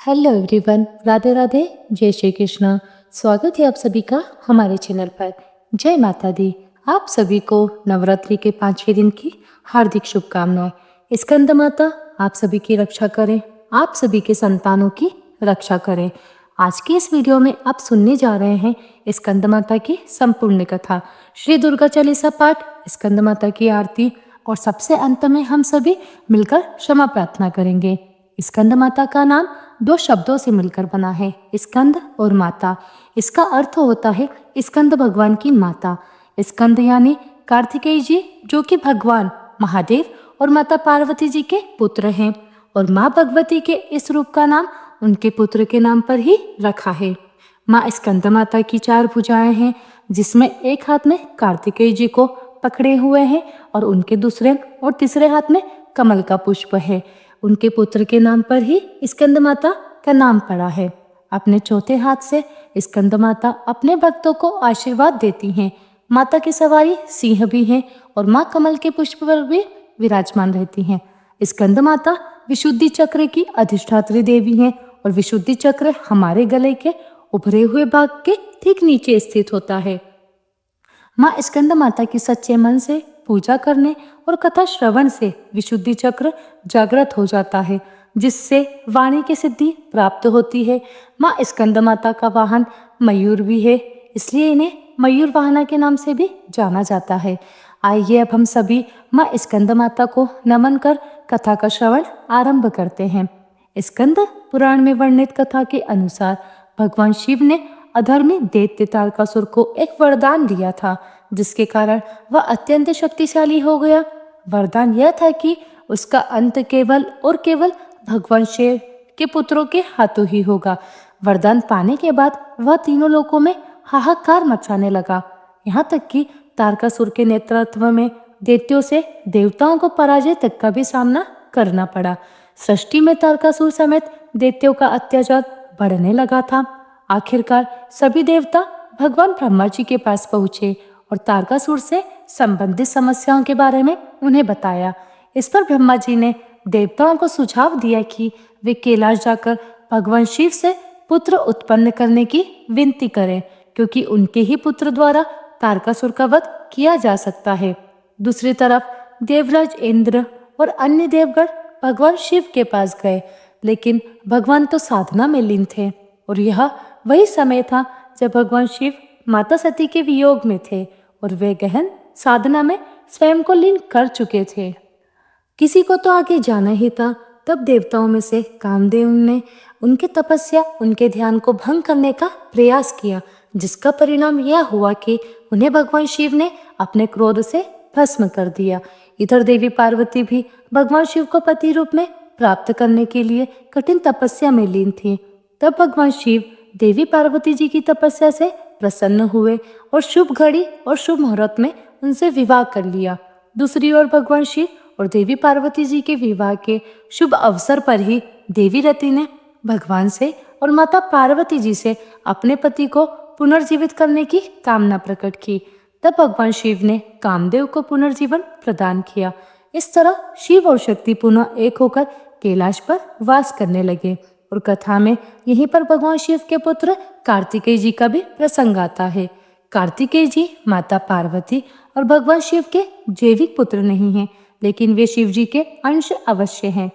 Hello everyone, Radhe Radhe, जय श्री कृष्ण। स्वागत है आप सभी का हमारे चैनल पर। जय माता दी। आप सभी को नवरात्रि के 5वें दिन की हार्दिक शुभकामनाएं। स्कंद माता आप सभी की रक्षा करें, आप सभी के संतानों की रक्षा करें। आज की इस वीडियो में आप सुनने जा रहे हैं स्कंद माता की संपूर्ण कथा, श्री दुर्गा चालीसा पाठ, स्कंद माता की आरती और सबसे अंत में हम सभी मिलकर क्षमा प्रार्थना करेंगे। स्कंद माता का नाम 2 शब्दों से मिलकर बना है, स्कंद और माता। इसका अर्थ होता है स्कंद भगवान की माता। स्कंद यानी कार्तिकेय जी, जो कि भगवान महादेव और माता पार्वती जी के पुत्र हैं, और माँ भगवती के इस रूप का नाम उनके पुत्र के नाम पर ही रखा है। माँ स्कंद माता की 4 भुजाएं हैं, जिसमें एक हाथ में कार्तिकेय जी को पकड़े हुए हैं और उनके दूसरे और तीसरे हाथ में कमल का पुष्प है। उनके पुत्र के नाम पर ही स्कंद माता का नाम पड़ा है। अपने चौथे हाथ से स्कंद माता अपने भक्तों को आशीर्वाद देती हैं। माता की सवारी सिंह भी है और माँ कमल के पुष्प पर भी विराजमान रहती हैं। स्कंद माता विशुद्धि चक्र की अधिष्ठात्री देवी हैं और विशुद्धि चक्र हमारे गले के उभरे हुए भाग के ठीक नीचे स्थित होता है। माँ स्कंद माता की सच्चे मन से पूजा करने और कथा श्रवण से विशुद्धि चक्र जागृत हो जाता है, जिससे वाणी की सिद्धि प्राप्त होती है। माँ स्कंद माता का वाहन मयूर भी है, इसलिए इन्हें मयूर वाहना के नाम से भी जाना जाता है। आइए अब हम सभी माँ स्कंद माता को नमन कर कथा का श्रवण आरंभ करते हैं। स्कंद पुराण में वर्णित कथा के अनुसार भगवान शिव ने अधर्मी दैत्य तारकासुर को एक वरदान दिया था, जिसके कारण वह अत्यंत शक्तिशाली हो गया। वरदान यह था कि उसका अंत केवल और केवल भगवान शिव के पुत्रों के हाथों ही होगा। वरदान पाने के बाद वह तीनों लोकों में हाहाकार मचाने लगा। यहाँ तक कि तारकासुर के नेतृत्व में दैत्यों से देवताओं को पराजय तक का भी सामना करना पड़ा। सृष्टि में तारकासुर समेत दैत्यों का अत्याचार बढ़ने लगा था। आखिरकार सभी देवता भगवान ब्रह्मा जी के पास पहुंचे और तारकासुर से संबंधित समस्याओं के बारे में उन्हें बताया। इस पर ब्रह्मा जी ने देवताओं को सुझाव दिया कि वे कैलाश जाकर भगवान शिव से पुत्र उत्पन्न करने की विनती करें, क्योंकि उनके ही पुत्र द्वारा तारकासुर का वध किया जा सकता है। दूसरी तरफ देवराज इंद्र और अन्य देवगण भगवान शिव के पास गए, लेकिन भगवान तो साधना में लीन थे और यह वही समय था जब भगवान शिव माता सती के वियोग में थे और वे गहन साधना में स्वयं को लीन कर चुके थे। किसी को तो आगे जाना ही था। तब देवताओं में से कामदेव ने उनकी तपस्या, उनके ध्यान को भंग करने का प्रयास किया, जिसका परिणाम यह हुआ कि उन्हें भगवान शिव ने अपने क्रोध से भस्म कर दिया। इधर देवी पार्वती भी भगवान शिव को पति रूप में प्राप्त करने के लिए कठिन तपस्या में लीन थी। तब भगवान शिव देवी पार्वती जी की तपस्या से प्रसन्न हुए और शुभ घड़ी और शुभ मुहूर्त में उनसे विवाह कर लिया। दूसरी ओर भगवान शिव और देवी पार्वती जी के विवाह के शुभ अवसर पर ही देवी रति ने भगवान से और माता पार्वती जी से अपने पति को पुनर्जीवित करने की कामना प्रकट की। तब भगवान शिव ने कामदेव को पुनर्जीवन प्रदान किया। इस तरह शिव और शक्ति पुनः एक होकर कैलाश पर वास करने लगे। और कथा में यहीं पर भगवान शिव के पुत्र कार्तिकेय जी का भी प्रसंग आता है। कार्तिकेय जी माता पार्वती और भगवान शिव के जैविक पुत्र नहीं हैं, लेकिन वे शिव जी के अंश अवश्य हैं।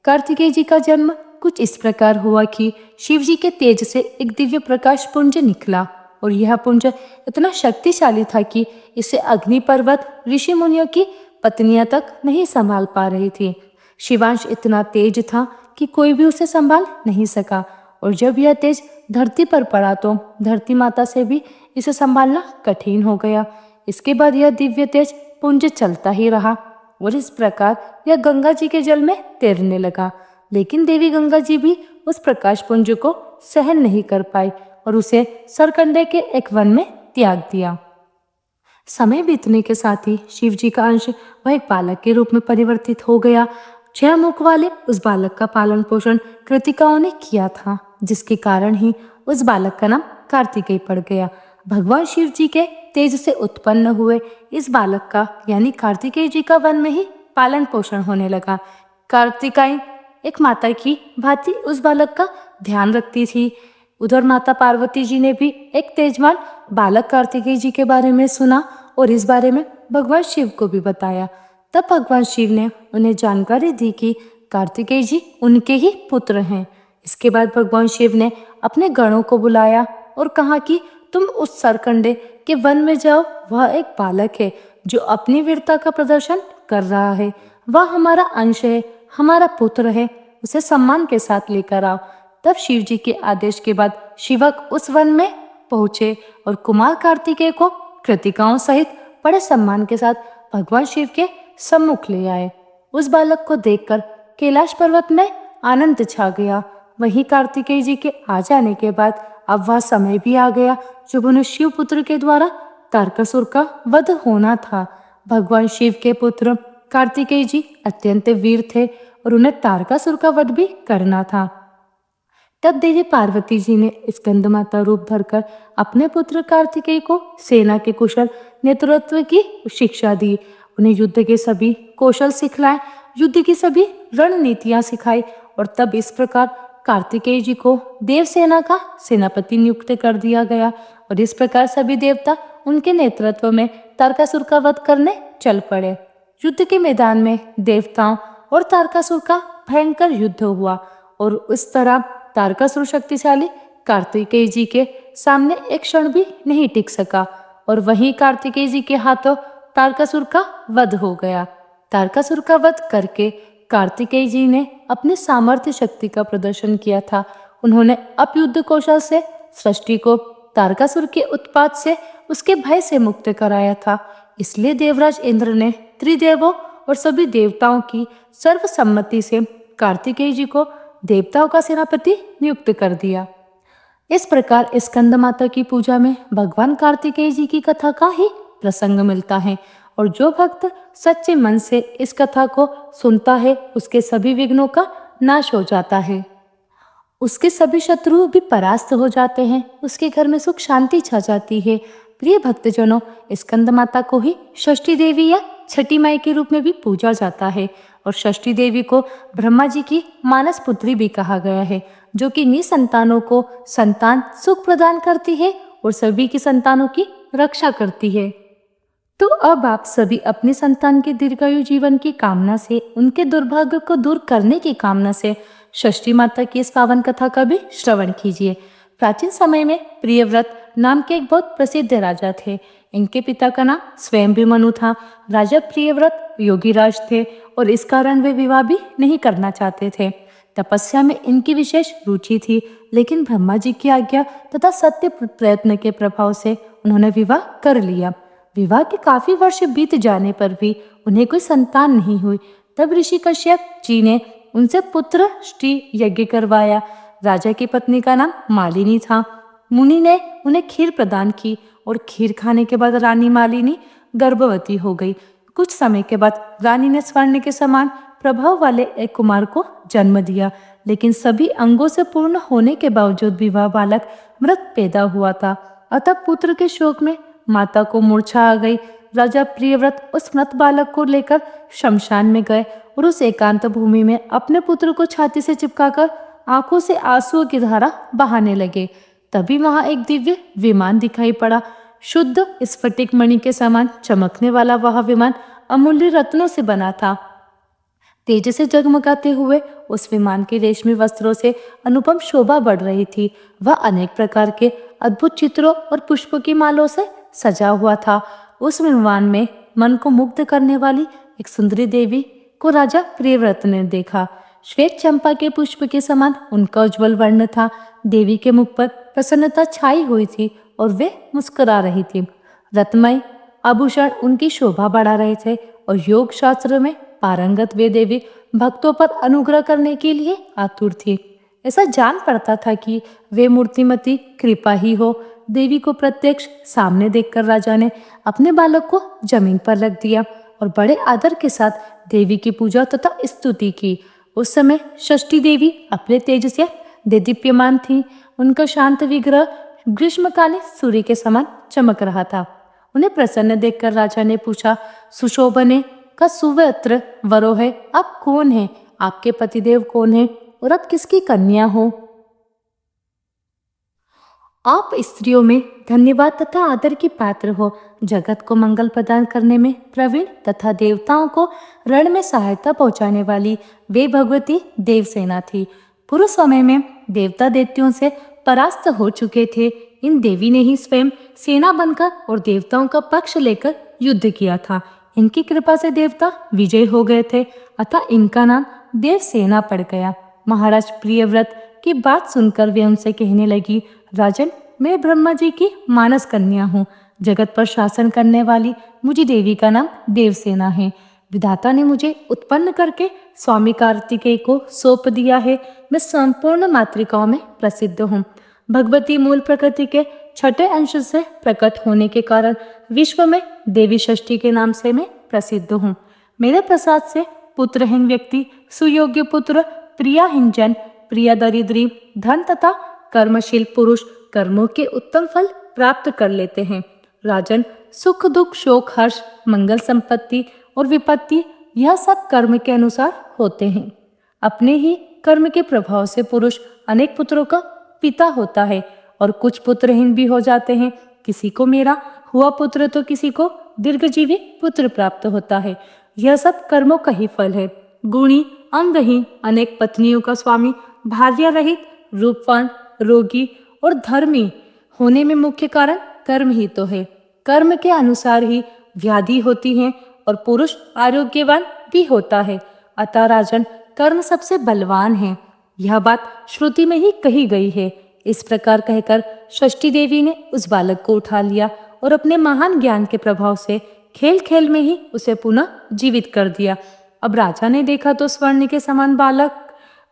कार्तिकेय जी का जन्म कुछ इस प्रकार हुआ कि शिव जी के तेज से एक दिव्य प्रकाश पुंज निकला और यह पुंज इतना शक्तिशाली था कि इसे अग्नि पर्वत, ऋषि मुनियों की पत्नियां तक नहीं संभाल पा रही थी। शिवांश इतना तेज था कि कोई भी उसे संभाल नहीं सका, और जब यह तेज धरती पर पड़ा तो धरती माता से भी इसे संभालना कठिन हो गया। इसके बाद यह दिव्य तेज पुंज चलता ही रहा और इस प्रकार यह गंगा जी के जल में तैरने लगा। लेकिन देवी गंगा जी भी उस प्रकाश पुंज को सहन नहीं कर पाई और उसे सरकंडे के एक वन में त्याग दिया। समय बीतने के साथ ही शिव जी का अंश वह एक बालक के रूप में परिवर्तित हो गया। 6 मुख वाले उस बालक का पालन पोषण कृतिकाओं ने किया था, जिसके कारण ही उस बालक का नाम कार्तिकेय पड़ गया। भगवान शिव जी के तेज से उत्पन्न हुए इस बालक का यानी कार्तिकेय जी का वन में ही पालन पोषण होने लगा। कार्तिकायन एक माता की भांति उस बालक का ध्यान रखती थी। उधर माता पार्वती जी ने भी एक तेजवान बालक कार्तिकेय जी के बारे में सुना और इस बारे में भगवान शिव को भी बताया। तब भगवान शिव ने उन्हें जानकारी दी कि कार्तिकेय जी उनके ही पुत्र हैं। इसके बाद भगवान शिव ने अपने गणों को बुलाया और कहा कि तुम उस सरकंडे के वन में जाओ, वह एक बालक है जो अपनी वीरता का प्रदर्शन कर रहा है। वह हमारा अंश है, हमारा पुत्र है, उसे सम्मान के साथ लेकर आओ। तब शिव जी के आदेश के बाद शिवक उस वन में पहुंचे और कुमार कार्तिकेय को कृतिकाओं सहित बड़े सम्मान के साथ भगवान शिव के सम्मुख ले आए। उस बालक को देखकर कैलाश पर्वत में आनंद छा गया। वहीं कार्तिकेय जी के आ जाने के बाद अब वह समय भी आ गया जब उन्हें शिव पुत्र के द्वारा तारकासुर का वध होना था। भगवान शिव के पुत्र कार्तिकेय जी अत्यंत वीर थे और उन्हें तारकासुर का वध भी करना था। तब देवी पार्वती जी ने स्कंदमाता रूप धरकर अपने पुत्र कार्तिकेय को सेना के कुशल नेतृत्व की शिक्षा दी। उन्हें युद्ध के सभी कौशल सिखलाए, युद्ध की सभी रणनीतियां सिखाई और तब इस प्रकार कार्तिकेय जी को देवसेना का सेनापति नियुक्त कर दिया गया और इस प्रकार सभी देवता उनके नेतृत्व में तारकासुर का वध करने चल पड़े। युद्ध के मैदान में देवताओं और तारकासुर का भयंकर युद्ध हुआ और उस तरह तारकासुर शक्तिशाली कार्तिकेय जी के सामने एक क्षण भी नहीं टिक सका और वहीं कार्तिकेय जी के हाथों तारकासुर का वध हो गया। तारकासुर का वध करके कार्तिकेय जी ने अपनी सामर्थ्य शक्ति का प्रदर्शन किया था। उन्होंने अपयुद्ध कौशल से सृष्टि को तारकासुर के उत्पात से, उसके भय से मुक्त कराया था। इसलिए देवराज इंद्र ने त्रिदेवों और सभी देवताओं की सर्वसम्मति से कार्तिकेय जी को देवताओं का सेनापति नियुक्त कर दिया। इस प्रकार स्कंदमाता की पूजा में भगवान कार्तिकेय जी की कथा का ही प्रसंग मिलता है और जो भक्त सच्चे मन से इस कथा को सुनता है उसके सभी विघ्नों का नाश हो जाता है, उसके सभी शत्रु भी परास्त हो जाते हैं, उसके घर में सुख शांति छा जाती है। प्रिय भक्तजनों, स्कंदमाता को ही षष्ठी देवी या छठी माई के रूप में भी पूजा जाता है और षष्ठी देवी को ब्रह्मा जी की मानस पुत्री भी कहा गया है, जो कि निसंतानों को संतान सुख प्रदान करती है और सभी की संतानों की रक्षा करती है। तो अब आप सभी अपनी संतान के दीर्घायु जीवन की कामना से, उनके दुर्भाग्य को दूर करने की कामना से षष्ठी माता की इस पावन कथा का भी श्रवण कीजिए। प्राचीन समय में प्रियव्रत नाम के एक बहुत प्रसिद्ध राजा थे। इनके पिता का नाम स्वयं भी मनु था। राजा प्रियव्रत योगीराज थे और इस कारण वे विवाह भी नहीं करना चाहते थे। तपस्या में इनकी विशेष रुचि थी, लेकिन ब्रह्मा जी की आज्ञा तथा सत्य प्रयत्न के प्रभाव से उन्होंने विवाह कर लिया। विवाह के काफी वर्ष बीत जाने पर भी उन्हें कोई संतान नहीं हुई। तब ऋषि कश्यप जी ने उनसे पुत्र श्री यज्ञ करवाया। राजा की पत्नी का नाम मालिनी था। मुनि ने उन्हें खीर प्रदान की और खीर खाने के बाद रानी मालिनी गर्भवती हो गई। कुछ समय के बाद रानी ने स्वर्ण के समान प्रभाव वाले एक कुमार को जन्म दिया, लेकिन सभी अंगों से पूर्ण होने के बावजूद भी वह बालक मृत पैदा हुआ था। अतः पुत्र के शोक में माता को मूर्छा आ गई। राजा प्रियव्रत उस मृत बालक को लेकर शमशान में गए और उस एकांत भूमि में अपने पुत्र को छाती से चिपकाकर आंखों से आंसुओं की धारा बहाने लगे। तभी वहां एक दिव्य विमान दिखाई पड़ा। शुद्ध स्फटिक मणि के समान चमकने वाला वह विमान अमूल्य रत्नों से बना था। तेज से जगमगाते हुए उस विमान के रेशमी वस्त्रों से अनुपम शोभा बढ़ रही थी। वह अनेक प्रकार के अद्भुत चित्रों और पुष्पों की मालों से सजा हुआ था। उस विमान में मन को मुग्ध करने वाली एक सुंदरी देवी को राजा प्रियव्रत ने देखा। श्वेत चंपा के पुष्प के समान उनका उज्जवल वर्ण था। देवी के मुख पर प्रसन्नता छाई हुई थी और वे मुस्कुरा रही थी। रत्नमय आभूषण उनकी शोभा बढ़ा रहे थे और योग शास्त्र में पारंगत वे देवी भक्तों पर अनुग्रह करने के लिए आतुर थी। ऐसा जान पड़ता था कि वे मूर्तिमती कृपा ही हो। देवी को प्रत्यक्ष सामने देखकर राजा ने अपने बालक को जमीन पर रख दिया और बड़े आदर के साथ देवी की पूजा तथा स्तुति की। उस समय षष्ठी देवी अपने तेज से देदीप्यमान थी। उनका शांत विग्रह ग्रीष्मकालीन सूर्य के समान चमक रहा था। उन्हें प्रसन्न देखकर राजा ने पूछा, सुशोभने का सुवस्त्र वरो है, आप कौन है? आपके पतिदेव कौन है और आप किसकी कन्या हो? आप स्त्रियों में धन्यवाद तथा आदर की पात्र हो। जगत को मंगल प्रदान करने में प्रवीण तथा देवताओं को रण में सहायता पहुंचाने वाली वे भगवती देवसेना थी। पूर्व समय में देवता दैत्यों से परास्त हो चुके थे। इन देवी ने ही स्वयं सेना बनकर और देवताओं का पक्ष लेकर युद्ध किया था। इनकी कृपा से देवता विजय हो गए थे, अतः इनका नाम देवसेना पड़ गया। महाराज प्रियव्रत की बात सुनकर वे उनसे कहने लगी, राजन, मैं ब्रह्मा जी की मानस कन्या हूँ। जगत पर शासन करने वाली मुझे देवी का नाम देवसेना है। विधाता ने मुझे उत्पन्न करके स्वामी कार्तिकेय को सौंप दिया है। मैं संपूर्ण मातृकाओं में प्रसिद्ध हूँ। भगवती मूल प्रकृति के छठे अंश से प्रकट होने के कारण विश्व में देवी षष्ठी के नाम से मैं प्रसिद्ध हूँ। मेरे प्रसाद से पुत्रहीन व्यक्ति सुयोग्य पुत्र, प्रियाहीन जन, प्रिय दरिद्री, धन तथा कर्मशील पुरुष कर्मों के उत्तम फल प्राप्त कर लेते हैं। राजन, सुख दुख, शोक हर्ष, मंगल संपत्ति और विपत्ति यह सब कर्म के अनुसार होते हैं। अपने ही कर्म के प्रभाव से पुरुष अनेक पुत्रों का पिता होता है और कुछ पुत्रहीन भी हो जाते हैं। किसी को मेरा हुआ पुत्र तो किसी को दीर्घजीवी पुत्र प्राप्त होता है। यह सब कर्मों का ही फल है। गुणी, अंगहीन, अनेक पत्नियों का स्वामी, भार्या रहित, रूपवान, रोगी और धर्मी होने में मुख्य कारण कर्म ही तो है। कर्म के अनुसार ही व्याधि होती है और पुरुष आरोग्यवान भी होता है। अतः राजन, कर्म सबसे बलवान है। यह बात श्रुति में ही कही गई है। इस प्रकार कहकर षष्ठी देवी ने उस बालक को उठा लिया और अपने महान ज्ञान के प्रभाव से खेल खेल में ही उसे पुनः जीवित कर दिया। अब राजा ने देखा तो स्वर्ण के समान बालक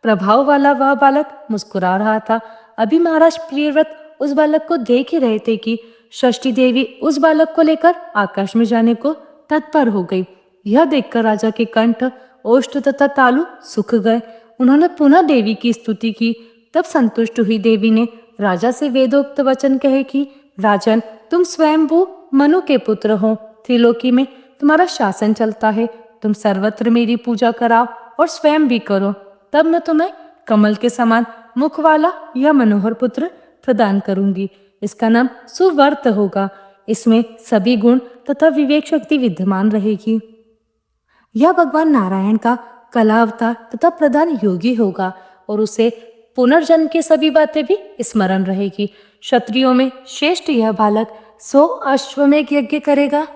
प्रभाव वाला वह बालक मुस्कुरा रहा था। अभी महाराज प्रियव्रत उस बालक को देख ही रहे थे कि षष्ठी देवी उस बालक को लेकर आकाश में जाने को तत्पर हो गई। यह देखकर राजा के कंठ, ओष्ठ तथा तालु सूख गए। उन्होंने पुनः देवी की स्तुति की। तब संतुष्ट हुई देवी ने राजा से वेदोक्त वचन कहे कि राजन, तुम स्वयंभू मनु के पुत्र हो। त्रिलोकी में तुम्हारा शासन चलता है। तुम सर्वत्र मेरी पूजा कराओ और स्वयं भी करो, तब मैं तुम्हें कमल के समान मुख वाला यह मनोहर पुत्र प्रदान करूंगी। इसका नाम सुवर्त होगा। इसमें सभी गुण तथा विवेक शक्ति विद्यमान रहेगी। यह भगवान नारायण का कला अवतार तथा प्रधान योगी होगा और उसे पुनर्जन्म की सभी बातें भी स्मरण रहेगी। क्षत्रियों में श्रेष्ठ यह बालक 100 अश्वमेध यज्ञ करेगा।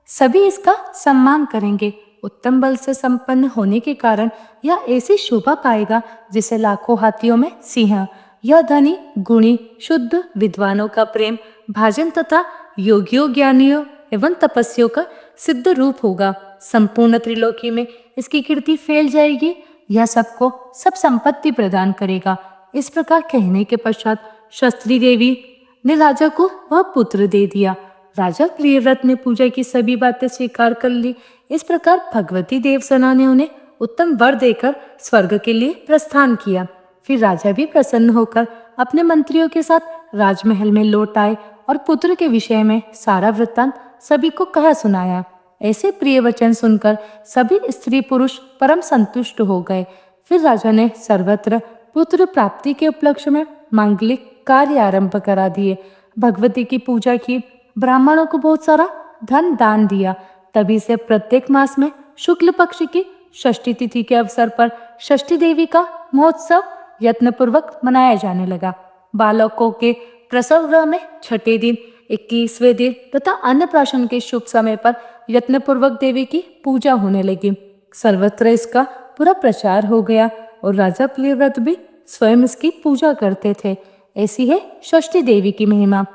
सभी इसका सम्मान करेंगे। उत्तम बल से संपन्न होने के कारण यह ऐसी शोभा पाएगा जिसे लाखों हाथियों में सिंह। यह धनी, गुणी, शुद्ध विद्वानों का प्रेम भाजन तथा योगियों, ज्ञानियों एवं तपस्वियों का सिद्ध रूप होगा। संपूर्ण त्रिलोकी में इसकी कीर्ति फैल जाएगी। यह सबको सब संपत्ति प्रदान करेगा। इस प्रकार कहने के पश्चात शस्त्री देवी ने राजा को वह पुत्र दे दिया। राजा प्रियव्रत ने पूजा की सभी बातें स्वीकार कर ली। इस प्रकार भगवती देवसेना ने उन्हें उत्तम वर देकर स्वर्ग के लिए प्रस्थान किया। फिर राजा भी प्रसन्न होकर अपने मंत्रियों के साथ राजमहल में लौट आए और पुत्र के विषय में सारा वृत्तांत सभी को कह सुनाया। ऐसे प्रिय वचन सुनकर सभी स्त्री पुरुष परम संतुष्ट हो गए। फिर राजा ने सर्वत्र पुत्र प्राप्ति के उपलक्ष्य में मांगलिक कार्य आरंभ करा दिए। भगवती की पूजा की, ब्राह्मणों को बहुत सारा धन दान दिया। तभी से प्रत्येक मास में शुक्ल पक्ष की षष्ठी तिथि के अवसर पर षष्ठी देवी का महोत्सव यत्नपूर्वक मनाया जाने लगा। बालकों के प्रसव गृह में छठे दिन, 21वें दिन तथा अन्नप्राशन के शुभ समय पर यत्नपूर्वक देवी की पूजा होने लगी। सर्वत्र इसका पूरा प्रचार हो गया और राजा प्रियव्रत भी स्वयं इसकी पूजा करते थे। ऐसी है षष्ठी देवी की महिमा।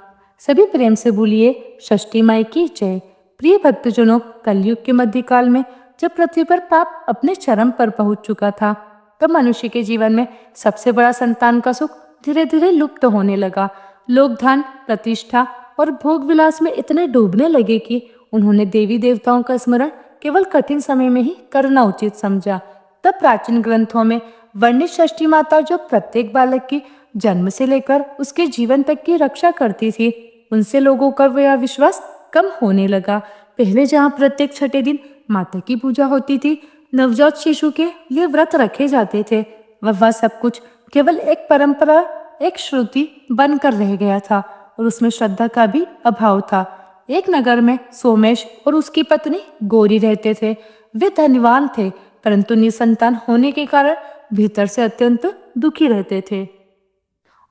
सभी प्रेम से बोलिए, षष्ठी माई की जय। प्रिय भक्तजनों, कलयुग के मध्यकाल में जब पृथ्वी पर पाप अपने चरम पर पहुंच चुका था, तब मनुष्य के जीवन में सबसे बड़ा संतान का सुख धीरे धीरे लुप्त होने लगा। लोग धन, प्रतिष्ठा और भोग विलास में इतने डूबने लगे कि उन्होंने देवी देवताओं का स्मरण केवल कठिन समय में ही करना उचित समझा। तब प्राचीन ग्रंथों में वर्णित षष्ठी माता जो प्रत्येक बालक की जन्म से लेकर उसके जीवन तक की रक्षा करती थी, उनसे लोगों का वह विश्वास कम होने लगा। पहले जहाँ प्रत्येक छठे दिन माता की पूजा होती थी, नवजात शिशु के लिए व्रत रखे जाते थे, वह सब कुछ केवल एक परंपरा, एक श्रुति बनकर रह गया था और उसमें श्रद्धा का भी अभाव था। एक नगर में सोमेश और उसकी पत्नी गौरी रहते थे। वे धनवान थे, परंतु निसंतान होने के कारण भीतर से अत्यंत दुखी रहते थे।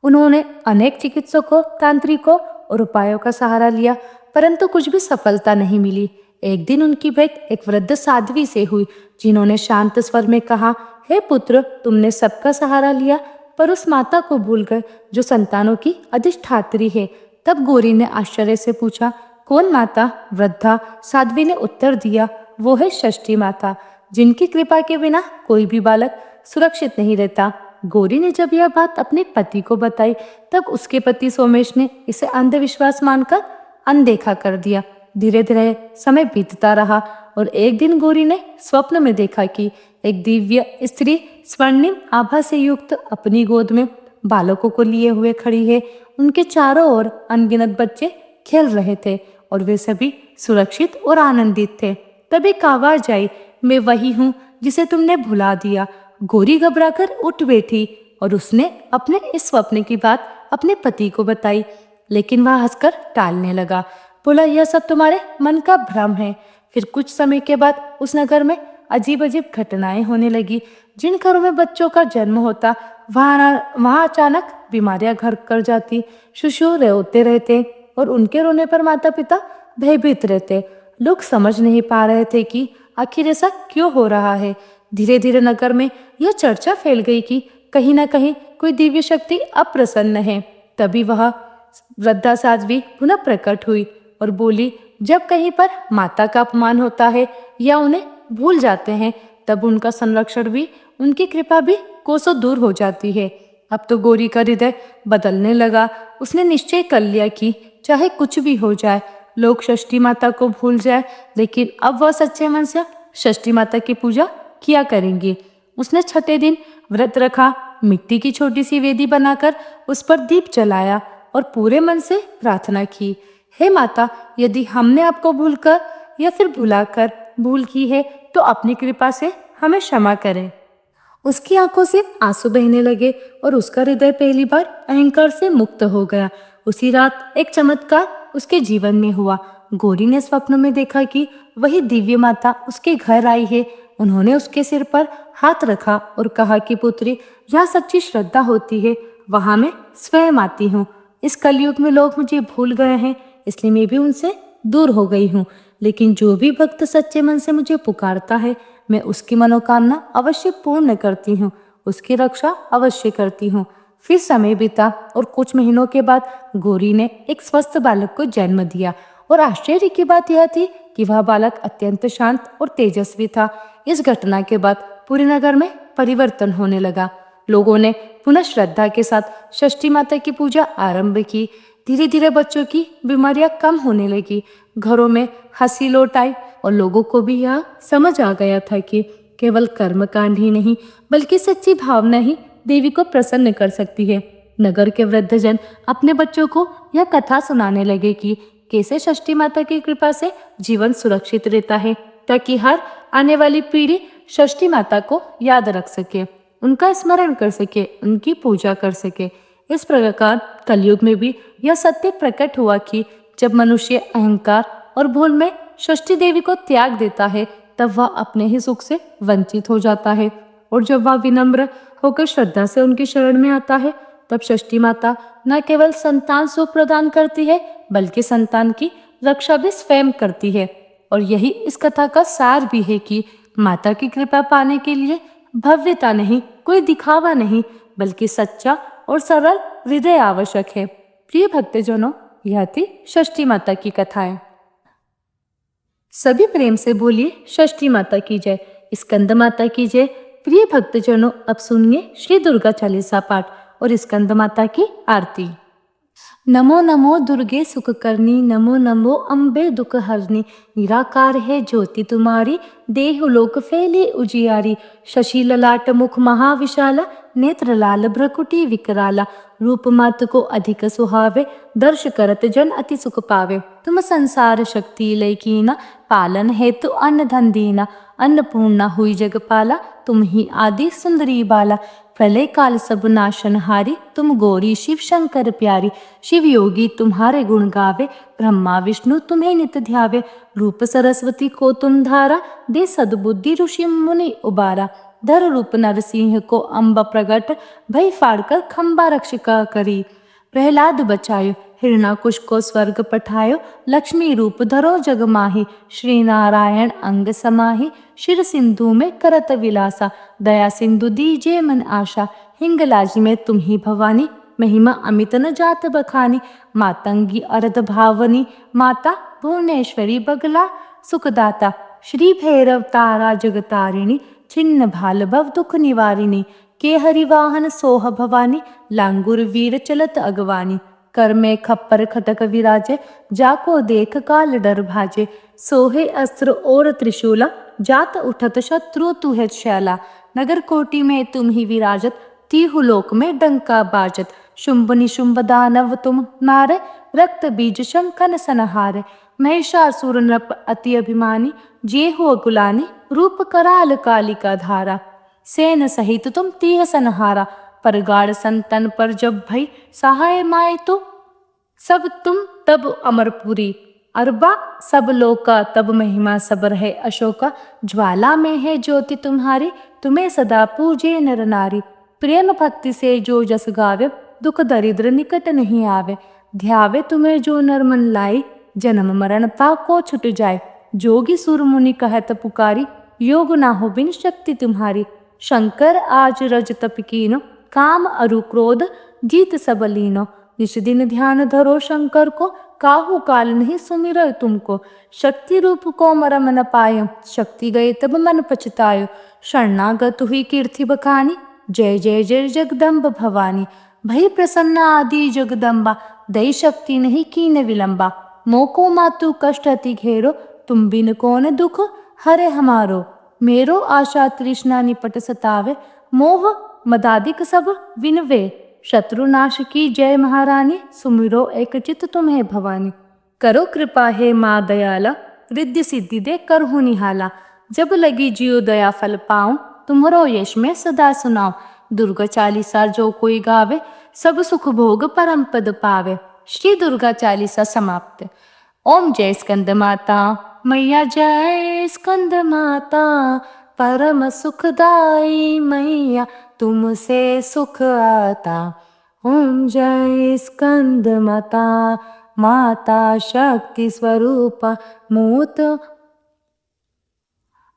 उन्होंने अनेक चिकित्सकों, तांत्रिकों और उपायों का सहारा लिया, परंतु कुछ भी सफलता नहीं मिली। एक दिन उनकी भेंट एक वृद्ध साध्वी से हुई, जिन्होंने शांत स्वर में कहा, हे पुत्र, तुमने सबका सहारा लिया पर उस माता को भूल गए जो संतानों की अधिष्ठात्री है। तब गौरी ने आश्चर्य से पूछा, कौन माता? वृद्धा साध्वी ने उत्तर दिया, वो है षष्ठी माता, जिनकी कृपा के बिना कोई भी बालक सुरक्षित नहीं रहता। गौरी ने जब यह बात अपने पति को बताई, तब उसके पति सोमेश ने इसे अंधविश्वास मानकर अनदेखा कर दिया। धीरे धीरे समय बीतता रहा और एक दिन गौरी ने स्वप्न में देखा कि एक दिव्य स्त्री स्वर्णिम आभा से युक्त अपनी गोद में बालकों को लिए हुए खड़ी है। उनके चारों ओर अनगिनत बच्चे खेल रहे थे और वे सभी सुरक्षित और आनंदित थे। तब एक आवाज आई, मैं वही हूँ जिसे तुमने भुला दिया। गौरी घबराकर उठ बैठी और उसने अपने इस स्वप्न की बात अपने पति को बताई, लेकिन वह हंसकर टालने लगा। बोला, यह सब तुम्हारे मन का भ्रम है। फिर कुछ समय के बाद उस नगर में अजीब अजीब घटनाएं होने लगी। जिन घरों में बच्चों का जन्म होता, वहां अचानक बीमारियां घर कर जाती। शिशु रोते रहते और उनके रोने पर माता पिता भयभीत रहते। लोग समझ नहीं पा रहे थे कि आखिर ऐसा क्यों हो रहा है। धीरे धीरे नगर में यह चर्चा फैल गई कि कहीं ना कहीं कोई दिव्य शक्ति अप्रसन्न है। तभी वह वृद्धा साध्वी पुनः प्रकट हुई और बोली, जब कहीं पर माता का अपमान होता है या उन्हें भूल जाते हैं, तब उनका संरक्षण भी, उनकी कृपा भी कोसों दूर हो जाती है। अब तो गौरी का हृदय बदलने लगा। उसने निश्चय कर लिया कि चाहे कुछ भी हो जाए, लोग षष्ठी माता को भूल जाए, लेकिन अब वह सच्चे मन से षष्ठी माता की पूजा किया करेंगे। उसने छठे दिन व्रत रखा, मिट्टी की छोटी सी वेदी बनाकर उस पर दीप जलाया और पूरे मन से प्रार्थना की, हे माता, यदि हमने आपको भूलकर या फिर भुलाकर भूल की है तो अपनी कृपा से हमें क्षमा करें। उसकी आंखों से आंसू बहने लगे और उसका हृदय पहली बार अहंकार से मुक्त हो गया। उसी रात एक चमत्कार उसके जीवन में हुआ। गौरी ने स्वप्न में देखा कि वही दिव्य माता उसके घर आई है। उन्होंने उसके सिर पर हाथ रखा और कहा कि पुत्री, जहाँ सच्ची श्रद्धा होती है वहां मैं स्वयं आती हूँ। इस कलयुग में लोग मुझे भूल गए हैं, इसलिए मैं भी उनसे दूर हो गई हूँ, लेकिन जो भी भक्त सच्चे मन से मुझे पुकारता है, मैं उसकी मनोकामना अवश्य पूर्ण करती हूँ, उसकी रक्षा अवश्य करती हूँ। फिर समय बीता और कुछ महीनों के बाद गौरी ने एक स्वस्थ बालक को जन्म दिया और आश्चर्य की बात यह थी कि वह बालक अत्यंत शांत और तेजस्वी था। इस घटना के बाद पूरे नगर में परिवर्तन होने लगा। लोगों ने पुनः श्रद्धा के साथ षष्ठी माता की पूजा आरंभ की। धीरे धीरे बच्चों की बीमारियां कम होने लगी, घरों में हंसी लौट आई और लोगों को भी यह समझ आ गया था कि केवल कर्मकांड ही नहीं बल्कि सच्ची भावना ही देवी को प्रसन्न कर सकती है। नगर के वृद्धजन अपने बच्चों को यह कथा सुनाने लगे कि कैसे षष्ठी माता की कृपा से जीवन सुरक्षित रहता है, ताकि हर आने वाली पीढ़ी षष्ठी माता को याद रख सके, उनका स्मरण कर सके, उनकी पूजा कर सके। इस प्रकार कलयुग में भी यह सत्य प्रकट हुआ कि जब मनुष्य अहंकार और भूल में षष्ठी देवी को त्याग देता है, तब वह अपने ही सुख से वंचित हो जाता है, और जब वह विनम्र होकर श्रद्धा से उनकी शरण में आता है, तब षष्ठी माता न केवल संतान सुख प्रदान करती है बल्कि संतान की रक्षा भी स्वयं करती है। और यही इस कथा का सार भी है कि माता की कृपा पाने के लिए भव्यता नहीं, कोई दिखावा नहीं, बल्कि सच्चा और सरल हृदय आवश्यक है। प्रिय भक्तजनों, यह थी षष्ठी माता की कथाएं। सभी प्रेम से बोलिए षष्ठी माता की जय, स्कंद माता की जय। प्रिय भक्तजनों, अब सुनिए श्री दुर्गा चालीसा पाठ और स्कंद माता की आरती। नमो नमो दुर्गे सुख करनी, नमो नमो अम्बे दुख हरनी। निराकार है ज्योति तुम्हारी, देहु लोक फैले उजियारी। शशि ललाट मुख महाविशाला, नेत्र लाल भ्रकुटी विकराला। रूप मत को अधिक सुहावे, दर्श करत जन अति सुख पावे। तुम संसार शक्ति लय कीना, पालन हेतु अन्न धन दीना। अन्नपूर्णा हुई जगपाला, तुम ही आदि सुंदरी बाला। प्रलय काल सब नाशनहारी, तुम गौरी शिव शंकर प्यारी। शिव योगी तुम्हारे गुण गावे, ब्रह्मा विष्णु तुम्हें नित ध्यावे। रूप सरस्वती को तुम धारा, दे सद्बुद्धि ऋषि मुनि उबारा। धर रूप नरसिंह को अम्ब प्रगट, भय फाड़कर खंबा रक्षिका करी। प्रहलाद बचायो, हिरणाकुश को स्वर्ग पठायो। लक्ष्मी रूप धरो जग माही, श्री नारायण अंग समाही। शिर सिंधु में करत विलासा, दया सिंधु दीजे मन आशा। हिंगलाज में तुम ही भवानी, महिमा अमित न जात बखानी। मातंगी अर्ध भावनी, माता भुवनेश्वरी बगला सुखदाता। श्री भैरव तारा जगतारिणी, छिन्न भाल भव दुख निवारिणी। के हरिवाहन सोह भवानी, लांगुर वीर चलत अगवानी। कर में खप्पर खटक विराजे, जाको देख काल डर भाजे। सोहे अस्त्र और त्रिशूला, जात उठत शत्रु तुहे शैला। नगर कोटि में तुम ही विराजत, तीहु लोक में डंका बाजत। शुंभ निशुंभ दानव तुम मारे, रक्त बीज शंखन सनहारे। महिषासुर नृप अति अभिमानी, जेहु अकुलानी। रूप कराल कालिका धारा, सेन सहित तुम तीह सनहारा। परगाड़ संतन पर जब भई, सहाय माए तो सब तुम तब अमरपुरी। अरबा सब लोका तब महिमा सब रहे अशोका। ज्वाला में है ज्योति तुम्हारी, तुम्हें सदा पूजे नर नारी। प्रेम भक्ति से जो जस गावे, दुख दरिद्र निकट नहीं आवे। ध्यावे तुम्हें जो नर मन लाई, जन्म मरण पाको छुट जाए। जोगी सुर मुनि कहत पुकारी, योग ना हो बिन शक्ति तुम्हारी। शंकर आज रज तप कीनो, काम अरु क्रोध जीत सब लीनो। निश दिन ध्यान धरो शंकर को, काहू काल नहीं सुमिरो तुमको। शक्ति रूप को मरम न पायो, शक्ति गए तब मन पछतायो। शरणागत हुई कीर्ति बखानी, जय जय जय जगदम्ब भवानी। भई प्रसन्न आदि जगदम्बा, दई शक्ति नहीं कीन विलंबा। मोको मातु कष्ट अति घेरो, तुम बिन कौन दुख हरे हमारो। मेरो आशा तृष्णा निपट सतावे, मोह मदादिक सब विनवे। शत्रुनाश की जय महारानी, सुमिरो एक चित तुम्हें भवानी। करो कृपा है माँ दयाला, रिद्धि सिद्धि दे करहु निहाला। जब लगी जियो दया फल पाऊं, तुम्हरो यश में सदा सुनाऊं। दुर्गा चालीसा जो कोई गावे, सब सुख भोग परम पद पावे। श्री दुर्गा चालीसा समाप्त। ओम जय स्कंद माता मैया, जय स्कंद माता। परम सुखदाई मैया, तुमसे सुख आता। ओम जय स्कंद माता, माता शक्ति स्वरूपा। मूत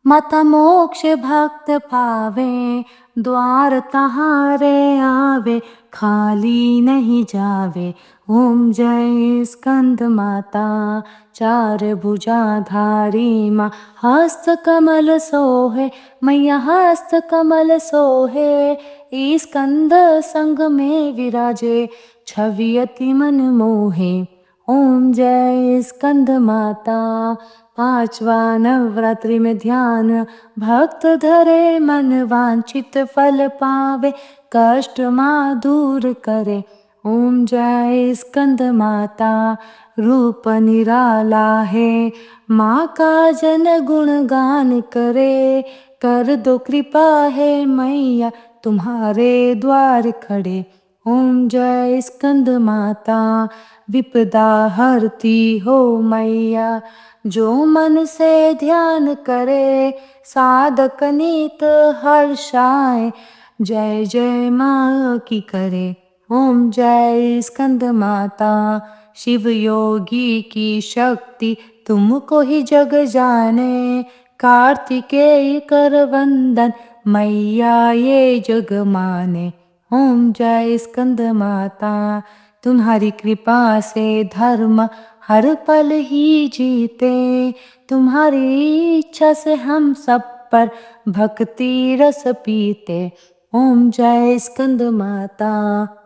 माता मोक्ष भक्त पावे, द्वार तहारे आवे। खाली नहीं जावे, ओम जय स्कंद माता। चार भुजाधारी माँ, हस्त कमल सोहे मैया, हस्त कमल सोहे। स्कंद संग में विराजे, छवि अति मन मोहे। ओम जय स्कंद माता। पांचवा नवरात्रि में ध्यान, भक्त धरे मन वांछित फल पावे। कष्ट माँ दूर करे, ओम जय स्कंद माता। रूप निराला है माँ का, जन गुण गान करे। कर दो कृपा है मैया, तुम्हारे द्वार खड़े। ओम जय स्कंद माता। विपदा हरती हो मैया, जो मन से ध्यान करे। साधक नीत हर्षाए, जय जय माँ की करे। ओम जय स्कंद माता। शिव योगी की शक्ति तुमको ही जग जाने। कार्तिकेय कर वंदन, मैया ये जग माने। ओम जय स्कंद माता। तुम्हारी कृपा से धर्म हर पल ही जीते। तुम्हारी इच्छा से हम सब पर भक्ति रस पीते। ओम जय स्कंद माता।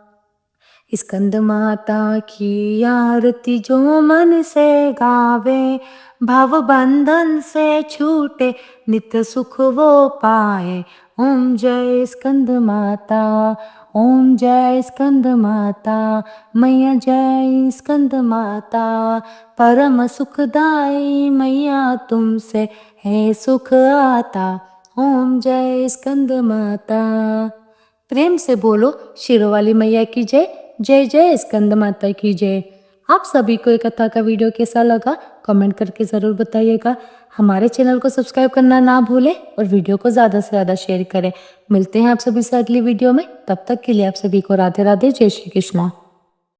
स्कंद माता की आरती जो मन से गावे। भव बंधन से छूटे, नित्य सुख वो पाए। ओम जय स्कंद माता। ओम जय स्कंद माता, मैया जय स्कंद माता, परम सुखदाई मैया तुमसे है सुख आता। ओम जय स्कंद माता। प्रेम से बोलो शिरों वाली मैया की जय। जय जय स्कंद माता की जय। आप सभी को ये कथा का वीडियो कैसा लगा कमेंट करके ज़रूर बताइएगा। हमारे चैनल को सब्सक्राइब करना ना भूलें और वीडियो को ज़्यादा से ज़्यादा शेयर करें। मिलते हैं आप सभी से अगली वीडियो में, तब तक के लिए आप सभी को राधे राधे, जय श्री कृष्णा।